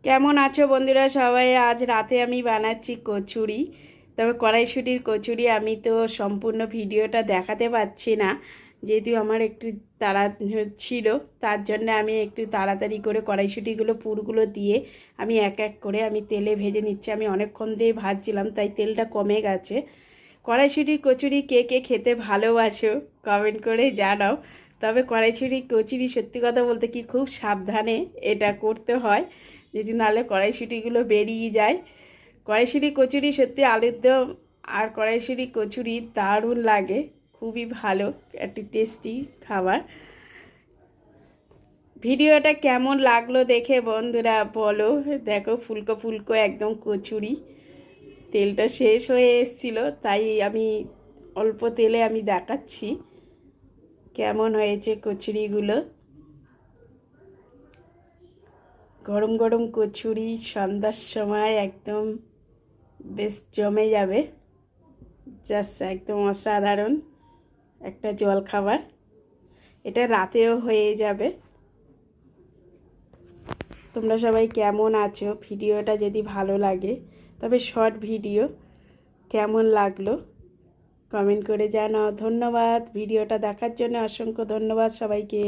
কেমন আছো বন্ধুরা সবাই? আজ রাতে আমি বানাচ্ছি কচুরি। তবে কড়াইশুঁটির কচুরি আমি তো সম্পূর্ণ ভিডিওটা দেখাতে পাচ্ছি না, যেহেতু আমার একটু তাড়া ছিল। তার জন্য আমি একটু তাড়াতাড়ি করে কড়াইশুঁটিগুলো পুরগুলো দিয়ে আমি এক এক করে আমি তেলে ভেজে নিচ্ছি। আমি অনেকক্ষণ দিয়ে ভাজছিলাম, তাই তেলটা কমে গেছে। কড়াইশুঁটির কচুরি কে কে খেতে ভালোবাসো কমেন্ট করে জানাও। তবে কড়াইশুঁটির কচুরি সত্যি কথা বলতে কি খুব সাবধানে এটা করতে হয়, যদি নাহলে কড়াইশুঁটিগুলো বেরিয়ে যায়। কড়াইশুঁটি কচুরি সত্যি আলুর দম আর কড়াইশুঁটি কচুরি দারুণ লাগে, খুবই ভালো একটি টেস্টি খাবার। ভিডিওটা কেমন লাগলো দেখে বন্ধুরা বলো। দেখো ফুলকো ফুলকো একদম কচুরি, তেলটা শেষ হয়ে এসেছিল, তাই আমি অল্প তেলে আমি দেখাচ্ছি কেমন হয়েছে কচুরিগুলো। গরম গরম কচুরি সন্ধ্যার সময় একদম বেশ জমে যাবে, জাস্ট একদম অসাধারণ একটা জলখাবার। এটা রাতেও হয়ে যাবে। তোমরা সবাই কেমন আছো? ভিডিওটা যদি ভালো লাগে তবে শর্ট ভিডিও কেমন লাগলো কমেন্ট করে জানাও। ধন্যবাদ, ভিডিওটা দেখার জন্য অসংখ্য ধন্যবাদ সবাইকে।